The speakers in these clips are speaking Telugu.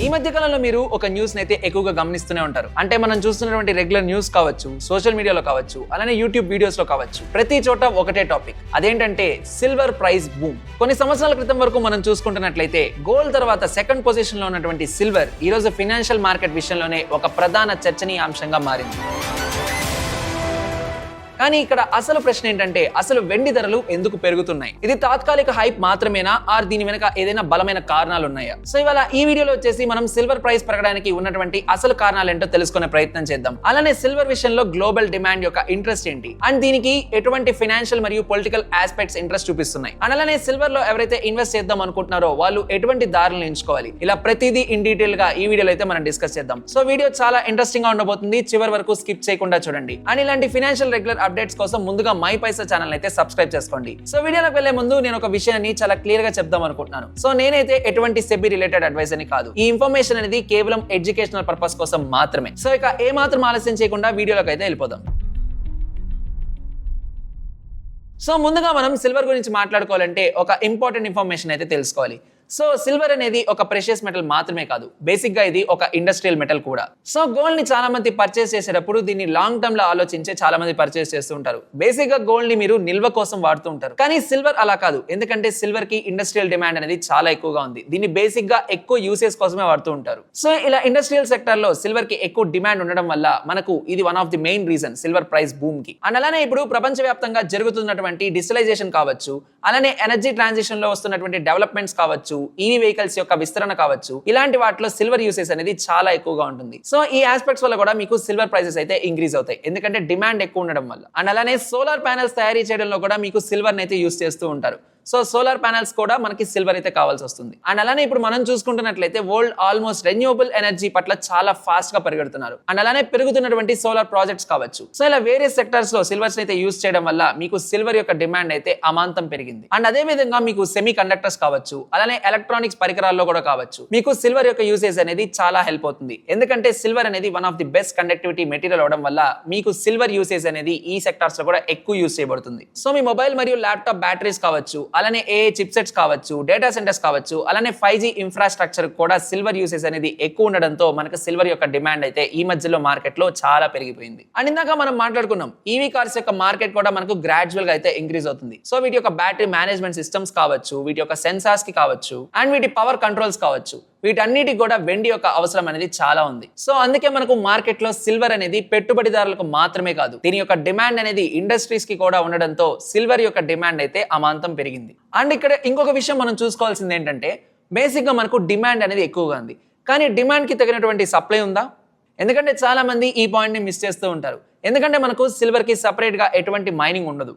ఈ మధ్య కాలంలో మీరు ఒక న్యూస్ అయితే ఎక్కువగా గమనిస్తూనే ఉంటారు. అంటే మనం చూస్తున్నటువంటి రెగ్యులర్ న్యూస్ కావచ్చు, సోషల్ మీడియాలో కావచ్చు, అలానే యూట్యూబ్ వీడియోస్ లో కావచ్చు, ప్రతి చోట ఒకటే టాపిక్. అదేంటంటే సిల్వర్ ప్రైస్ బూమ్. కొన్ని సంవత్సరాల క్రితం వరకు మనం చూసుకుంటున్నట్లయితే గోల్డ్ తర్వాత సెకండ్ పొజిషన్ లో ఉన్నటువంటి సిల్వర్ ఈ రోజు ఫైనాన్షియల్ మార్కెట్ విషయంలోనే ఒక ప్రధాన చర్చనీయాంశంగా మారింది. కానీ ఇక్కడ అసలు ప్రశ్న ఏంటంటే అసలు వెండి ధరలు ఎందుకు పెరుగుతున్నాయి? ఇది తాత్కాలిక హైప్ మాత్రమేనా ఆర్ దీని వెనక ఏదైనా బలమైన కారణాలు ఉన్నాయా? సో ఇవాళ ఈ వీడియోలో వచ్చేసి మనం సిల్వర్ ప్రైస్ పెరగడానికి ఉన్నటువంటి అసలు కారణాలు ఏంటో తెలుసుకునే ప్రయత్నం చేద్దాం. అలానే సిల్వర్ విషయంలో గ్లోబల్ డిమాండ్ యొక్క ఇంట్రెస్ట్ ఏంటి అండ్ దీనికి ఎటువంటి ఫైనాన్షియల్ మరియు పొలిటికల్ ఆస్పెక్ట్స్ ఇంట్రెస్ట్ చూపిస్తున్నాయి అండ్ అలానే సిల్వర్ లో ఎవరైతే ఇన్వెస్ట్ చేద్దాం అనుకుంటున్నారో వాళ్ళు ఎటువంటి దారులను ఎంచుకోవాలి, ఇలా ప్రతిదీ ఇన్ డీటెయిల్ గా ఈ వీడియోలో అయితే మనం డిస్కస్ చేద్దాం. సో వీడియో చాలా ఇంట్రెస్టింగ్ గా ఉండబోతుంది, చివరి వరకు స్కిప్ చేయకుండా చూడండి. అండ్ ఇలాంటి ఫైనాన్షియల్ రెగ్యులర్ అప్డేట్స్ కోసం ముందుగా మై పైసా ఛానల్ అయితే సబ్స్క్రైబ్ చేసుకోండి. సో వీడియోలోకి వెళ్లే ముందు నేను ఒక విషయాన్ని చాలా క్లియర్ గా చెప్దాం అనుకుంటున్నాను. సో నేనైతే ఎటువంటి సెబీ రిలేటెడ్ అడ్వైస్ అని కాదు. ఈ ఇన్ఫర్మేషన్ అనేది కేవలం ఎడ్యుకేషనల్ పర్పస్ కోసం మాత్రమే. సో ఇక ఏ మాత్రం ఆలస్యం చేయకుండా వీడియోలోకి అయితే వెళ్ళిపోదాం. సో ముందుగా మనం సిల్వర్ గురించి మాట్లాడుకోవాలంటే ఒక ఇంపార్టెంట్ ఇన్ఫర్మేషన్ అయితే తెలుసుకోవాలి. సో సిల్వర్ అనేది ఒక ప్రెషియస్ మెటల్ మాత్రమే కాదు, బేసిక్ గా ఇది ఒక ఇండస్ట్రియల్ మెటల్ కూడా. సో గోల్డ్ ని చాలా మంది పర్చేస్ చేసేటప్పుడు దీన్ని లాంగ్ టర్మ్ లో ఆలోచించే చాలా మంది పర్చేస్ చేస్తూ ఉంటారు. బేసిక్ గా గోల్డ్ ని మీరు నిల్వ కోసం వాడుతూ ఉంటారు. కానీ సిల్వర్ అలా కాదు, ఎందుకంటే సిల్వర్ కి ఇండస్ట్రియల్ డిమాండ్ అనేది చాలా ఎక్కువగా ఉంది. దీన్ని బేసిక్ గా ఎక్కువ యూసేజ్ కోసమే వాడుతూ ఉంటారు. సో ఇలా ఇండస్ట్రియల్ సెక్టర్ లో సిల్వర్ కి ఎక్కువ డిమాండ్ ఉండడం వల్ల మనకు ఇది one of the main reason silver price boom కి. అండ్ అలానే ఇప్పుడు ప్రపంచవ్యాప్తంగా జరుగుతున్నటువంటి డిజిటలైజేషన్ కావచ్చు, అలానే ఎనర్జీ ట్రాన్సిషన్ లో వస్తున్నటువంటి డెవలప్మెంట్స్ కావచ్చు, ఈవీ వెహికల్స్ యొక్క విస్తరణ కావచ్చు, ఇలాంటి వాటిలో సిల్వర్ యూసేజ్ అనేది చాలా ఎక్కువగా ఉంటుంది. సో ఈ ఆస్పెక్ట్స్ వల్ల కూడా మీకు సిల్వర్ ప్రైసెస్ అయితే ఇంక్రీజ్ అవుతాయి, ఎందుకంటే డిమాండ్ ఎక్కువ ఉండడం వల్ల. అండ్ అలానే సోలార్ ప్యానెల్స్ తయారీ చేయడంలో కూడా మీకు సిల్వర్ అయితే యూస్ చేస్తూ ఉంటారు. సో సోలార్ ప్యానెల్స్ కూడా మనకి సిల్వర్ అయితే కావాల్సి వస్తుంది. అండ్ అలానే ఇప్పుడు మనం చూసుకుంటున్నట్లయితే వరల్డ్ ఆల్మోస్ట్ రెన్యూవబుల్ ఎనర్జీ పట్ల చాలా ఫాస్ట్ గా పెరుగుతున్నారు. అండ్ అలానే పెరుగుతున్నటువంటి సోలార్ ప్రాజెక్ట్స్ కావచ్చు. సో ఇలా వేరియస్ సెక్టర్స్ లో సిల్వర్స్ అయితే యూస్ చేయడం వల్ల మీకు సిల్వర్ యొక్క డిమాండ్ అయితే అమాంతం పెరిగింది. అండ్ అదే విధంగా మీకు సెమీ కండక్టర్స్ కావచ్చు, అలానే ఎలక్ట్రానిక్స్ పరికరాల్లో కూడా కావచ్చు, మీకు సిల్వర్ యొక్క యూసేజ్ అనేది చాలా హెల్ప్ అవుతుంది. ఎందుకంటే సిల్వర్ అనేది one of the best conductivity material అవడం వల్ల మీకు సిల్వర్ యూసేజ్ అనేది ఈ సెక్టార్స్ లో కూడా ఎక్కువ యూస్ చేయబడుతుంది. సో మీ మొబైల్ మరియు ల్యాప్టాప్ బ్యాటరీస్ కావచ్చు, అలానే ఏఐ చిప్సెట్స్ కావచ్చు, డేటా సెంటర్స్ కావచ్చు, అలానే 5G ఇన్ఫ్రాస్ట్రక్చర్ కూడా సిల్వర్ యూసేజ్ అనేది ఎక్కువ ఉండడంతో మనకు సిల్వర్ యొక్క డిమాండ్ అయితే ఈ మధ్యలో మార్కెట్ లో చాలా పెరిగిపోయింది. అండ్ ఇందాక మనం మాట్లాడుకున్నాం ఈవీ కార్స్ యొక్క మార్కెట్ కూడా మనకు గ్రాడ్యువల్ గా అయితే ఇంక్రీజ్ అవుతుంది. సో వీటి యొక్క బ్యాటరీ మేనేజ్మెంట్ సిస్టమ్స్ కావచ్చు, వీటి యొక్క సెన్సార్స్ కి కావచ్చు, అండ్ వీటి పవర్ కంట్రోల్స్ కావచ్చు, వీటన్నిటికి కూడా వెండి యొక్క అవసరం అనేది చాలా ఉంది. సో అందుకే మనకు మార్కెట్ లో సిల్వర్ అనేది పెట్టుబడిదారులకు మాత్రమే కాదు, దీని యొక్క డిమాండ్ అనేది ఇండస్ట్రీస్ కి కూడా ఉండడంతో సిల్వర్ యొక్క డిమాండ్ అయితే అమాంతం పెరిగింది. అండ్ ఇక్కడ ఇంకొక విషయం మనం చూసుకోవాల్సింది ఏంటంటే బేసిక్ గా మనకు డిమాండ్ అనేది ఎక్కువగా ఉంది, కానీ డిమాండ్ కి తగినటువంటి సప్లై ఉందా? ఎందుకంటే చాలా మంది ఈ పాయింట్ ని మిస్ చేస్తూ ఉంటారు. ఎందుకంటే మనకు సిల్వర్ కి సపరేట్ గా ఎటువంటి మైనింగ్ ఉండదు.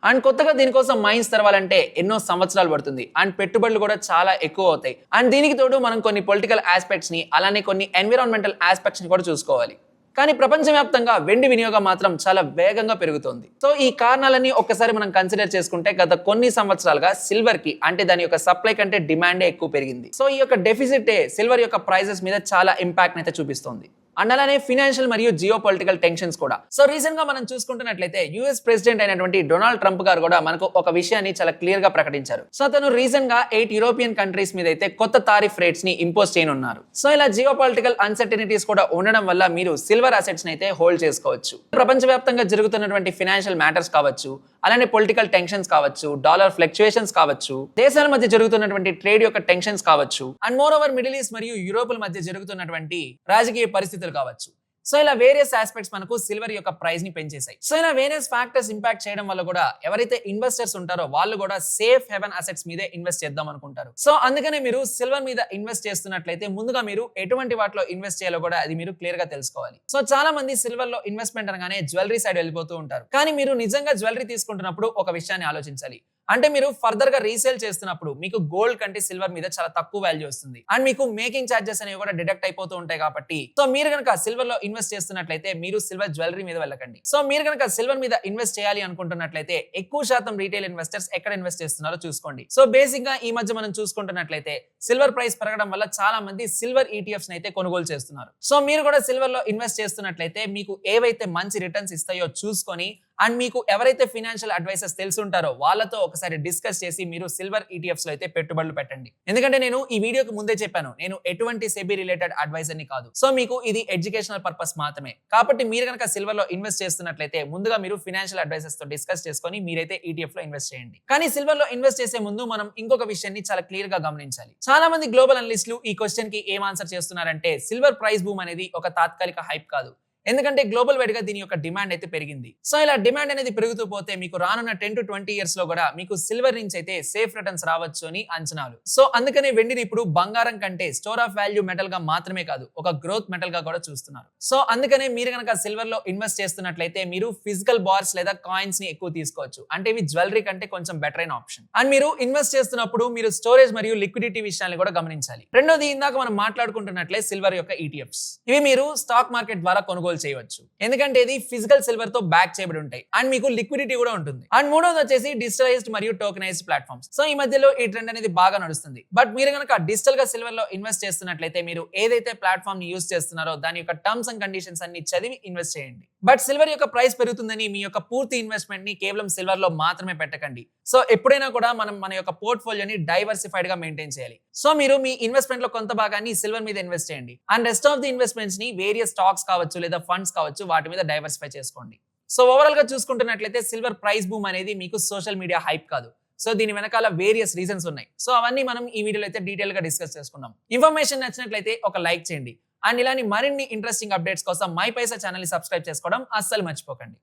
అండ్ కొత్తగా దీనికోసం మైన్స్ తెరవాలంటే ఎన్నో సంవత్సరాలు పడుతుంది. అండ్ పెట్టుబడులు కూడా చాలా ఎక్కువ అవుతాయి. అండ్ దీనికి తోడు మనం కొన్ని పొలిటికల్ ఆస్పెక్ట్స్ ని, అలానే కొన్ని ఎన్విరాన్మెంటల్ ఆస్పెక్ట్స్ ని కూడా చూసుకోవాలి. కానీ ప్రపంచవ్యాప్తంగా వెండి వినియోగం మాత్రం చాలా వేగంగా పెరుగుతోంది. సో ఈ కారణాలన్నీ ఒక్కసారి మనం కన్సిడర్ చేసుకుంటే గత కొన్ని సంవత్సరాలుగా సిల్వర్ కి అంటే దాని యొక్క సప్లై కంటే డిమాండే ఎక్కువ పెరిగింది. సో ఈ యొక్క డెఫిసిటే సిల్వర్ యొక్క ప్రైసెస్ మీద చాలా ఇంపాక్ట్ అయితే చూపిస్తోంది. అండ్ అలానే ఫైనాన్షియల్ మరియు జియో పొలిటికల్ టెన్షన్స్ కూడా. సో రీసెంట్ గా మనం చూసుకుంటున్నట్లయితే యుఎస్ ప్రెసిడెంట్ అయినటువంటి డొనాల్డ్ ట్రంప్ గారు కూడా మనకు ఒక విషయాన్ని చాలా క్లియర్ గా ప్రకటించారు. సో అతను రీసెంట్ గా 8 యూరోపియన్ కంట్రీస్ మీద అయితే కొత్త టారిఫ్ రేట్స్ ని ఇంపోజ్ చేయనున్నారు. సో ఇలా జియో పొలిటికల్ అన్సర్టనిటీస్ కూడా ఉండడం వల్ల మీరు సిల్వర్ అసెట్స్ ని అయితే హోల్డ్ చేసుకోవచ్చు. ప్రపంచవ్యాప్తంగా జరుగుతున్నటువంటి ఫైనాన్షియల్ మ్యాటర్స్ కావచ్చు, అలానే పొలిటికల్ టెన్షన్స్ కావచ్చు, డాలర్ ఫ్లక్చుయేషన్స్ కావచ్చు, దేశాల మధ్య జరుగుతున్నటువంటి ట్రేడ్ యొక్క టెన్షన్స్ కావచ్చు, and more over middle east మరియు యూరోప్ మధ్య జరుగుతున్నటువంటి రాజకీయ పరిస్థితులు కావచ్చు. సో ఇలా వేరియస్ ఆస్పెక్ట్స్ మనకు సిల్వర్ యొక్క ప్రైస్ ని పెంచేసాయి. సో ఇలా వేరియస్ ఫ్యాక్టర్స్ ఇంపాక్ట్ చేయడం వల్ల కూడా ఎవరైతే ఇన్వెస్టర్స్ ఉంటారో వాళ్ళు కూడా సేఫ్ హెవెన్ అసెట్స్ మీదే ఇన్వెస్ట్ చేద్దాం అనుకుంటారు. సో అందుకనే మీరు సిల్వర్ మీద ఇన్వెస్ట్ చేస్తున్నట్లయితే ముందుగా మీరు ఎటువంటి వాటిలో ఇన్వెస్ట్ చేయాలో కూడా అది మీరు క్లియర్ గా తెలుసుకోవాలి. సో చాలా మంది సిల్వర్ లో ఇన్వెస్ట్మెంట్ అనగానే జ్యువెలరీ సైడ్ వెళ్ళిపోతూ ఉంటారు. కానీ మీరు నిజంగా జ్యువెలరీ తీసుకుంటున్నప్పుడు ఒక విషయాన్ని ఆలోచించాలి. అంటే మీరు ఫర్దర్ గా రీసేల్ చేస్తున్నప్పుడు మీకు గోల్డ్ కంటే సిల్వర్ మీద చాలా తక్కువ వాల్యూ వస్తుంది. అండ్ మీకు మేకింగ్ చార్జెస్ అనేవి కూడా డిడక్ట్ అయిపోతూ ఉంటాయి కాబట్టి సో మీరు కనుక సిల్వర్ లో ఇన్వెస్ట్ చేస్తున్నట్లయితే మీరు సిల్వర్ జ్యువెలరీ మీద వెళ్ళకండి. సో మీరు కనుక సిల్వర్ మీద ఇన్వెస్ట్ చేయాలి అనుకుంటున్నట్లయితే ఎక్కువ శాతం రీటైల్ ఇన్వెస్టర్స్ ఎక్కడ ఇన్వెస్ట్ చేస్తున్నారో చూసుకోండి. సో బేసిక్ గా ఈ మధ్య మనం చూసుకుంటున్నట్లయితే సిల్వర్ ప్రైస్ పెరగడం వల్ల చాలా మంది సిల్వర్ ఈటీఎఫ్స్ అయితే కొనుగోలు చేస్తున్నారు. సో మీరు కూడా సిల్వర్ లో ఇన్వెస్ట్ చేస్తున్నట్లయితే మీకు ఏవైతే మంచి రిటర్న్స్ ఇస్తాయో చూసుకొని అండ్ మీకు ఎవరైతే ఫైనాన్షియల్ అడ్వైసర్స్ తెలుసుంటారో వాళ్ళతో ఒకసారి డిస్కస్ చేసి మీరు సిల్వర్ ఈటీఎఫ్స్ లో అయితే పెట్టుబడులు పెట్టండి. ఎందుకంటే నేను ఈ వీడియోకి ముందే చెప్పాను, నేను ఎటువంటి సెబీ రిలేటెడ్ అడ్వైజర్ ని కాదు. సో మీకు ఇది ఎడ్యుకేషనల్ పర్పస్ మాత్రమే. కాబట్టి మీరు కనుక సిల్వర్ లో ఇన్వెస్ట్ చేస్తున్నట్లయితే ముందుగా మీరు ఫైనాన్షియల్ అడ్వైజర్స్ తో డిస్కస్ చేసుకొని మీరైతే ఈటీఎఫ్ లో ఇన్వెస్ట్ చేయండి. కానీ సిల్వర్ లో ఇన్వెస్ట్ చేసే ముందు మనం ఇంకొక విషయాన్ని చాలా క్లియర్ గా గమనించాలి. చాలా మంది గ్లోబల్ అనలిస్టులు ఈ క్వశ్చన్ కి ఏం ఆన్సర్ చేస్తున్నారంటే సిల్వర్ ప్రైస్ బూమ్ అనేది ఒక తాత్కాలిక హైప్ కాదు. ఎందుకంటే గ్లోబల్ వైడ్ గా దీని యొక్క డిమాండ్ అయితే పెరిగింది. సో ఇలా డిమాండ్ అనేది పెరుగుతూ పోతే మీకు రానున్న 10 to 20 ఇయర్స్ లో కూడా మీకు సిల్వర్ నుంచి అయితే సేఫ్ రిటర్న్స్ రావచ్చు అని అంచనాలు. సో అందుకనే వెండిని ఇప్పుడు బంగారం కంటే స్టోర్ ఆఫ్ వాల్యూ మెటల్ గా మాత్రమే కాదు, ఒక గ్రోత్ మెటల్ గా కూడా చూస్తున్నారు. సో అందుకనే మీరు కనుక సిల్వర్ లో ఇన్వెస్ట్ చేస్తున్నట్లయితే మీరు ఫిజికల్ బార్స్ లేదా కాయిన్స్ ని ఎక్కువ తీసుకోవచ్చు. అంటే ఇవి జ్యువెలరీ కంటే కొంచెం బెటర్ అయిన ఆప్షన్. అండ్ మీరు ఇన్వెస్ట్ చేస్తున్నప్పుడు మీరు స్టోరేజ్ మరియు లిక్విడిటీ విషయాన్ని కూడా గమనించాలి. రెండోది, ఇందాక మనం మాట్లాడుకుంటున్నట్లే సిల్వర్ యొక్క ఈటీఎఫ్స్. ఇవి మీరు స్టాక్ మార్కెట్ ద్వారా కొనుగోలు చేయవచ్చు. ఎందుకంటే ఇది ఫిజికల్ సిల్వర్ తో బ్యాక్ చేయబడి ఉంటాయి అండ్ మీకు లిక్విడిటీ కూడా ఉంటుంది. అండ్ మూడోది వచ్చేసి డిజిటలైజ్డ్ మరియు టోకెనైజ్డ్ ప్లాట్ఫామ్స్. సో ఈ మధ్యలో ఈ ట్రెండ్ అనేది బాగా నడుస్తుంది. బట్ మీరు కనుక డిజిటల్ గా సిల్వర్ లో ఇన్వెస్ట్ చేస్తున్నట్లయితే మీరు ఏదైతే ప్లాట్ఫామ్ ని యూస్ చేస్తున్నారో దాని యొక్క టర్మ్స్ అండ్ కండిషన్స్ అన్ని చదివి ఇన్వెస్ట్ చేయండి. బట్ సిల్వర్ యొక్క ప్రైస్ పెరుగుతుందని మీ యొక్క పూర్తి ఇన్వెస్ట్మెంట్ ని కేవలం సిల్వర్ లో మాత్రమే పెట్టకండి. సో ఎప్పుడైనా కూడా మనం మన యొక్క పోర్ట్ఫోలియోని డైవర్సిఫైడ్ గా మెయింటైన్ చేయాలి. సో మీరు మీ ఇన్వెస్ట్మెంట్ లో కొంత భాగాన్ని సిల్వర్ మీద ఇన్వెస్ట్ చేయండి and rest of the investments ని వేరియస్ స్టాక్స్ కావచ్చు లేదా ఫండ్స్ కావచ్చు వాటి మీద డైవర్సిఫై చేసుకోండి. సో ఓవరాల్ గా చూసుకుంటున్నట్లయితే సిల్వర్ ప్రైస్ బూమ్ అనేది మీకు సోషల్ మీడియా హైప్ కాదు. సో దీని వెనకాల వేరియస్ రీజన్స్ ఉన్నాయి. సో అవన్నీ మనం ఈ వీడియోలో అయితే డీటెయిల్ గా డిస్కస్ చేసుకున్నాం. ఇన్ఫర్మేషన్ నచ్చినట్లయితే ఒక లైక్ చేయండి అండ్ ఇలాంటి మరిన్ని ఇంట్రెస్టింగ్ అప్డేట్స్ కోసం మై పైసా ఛానల్ ని సబ్స్క్రైబ్ చేసుకోవడం అస్సలు మర్చిపోకండి.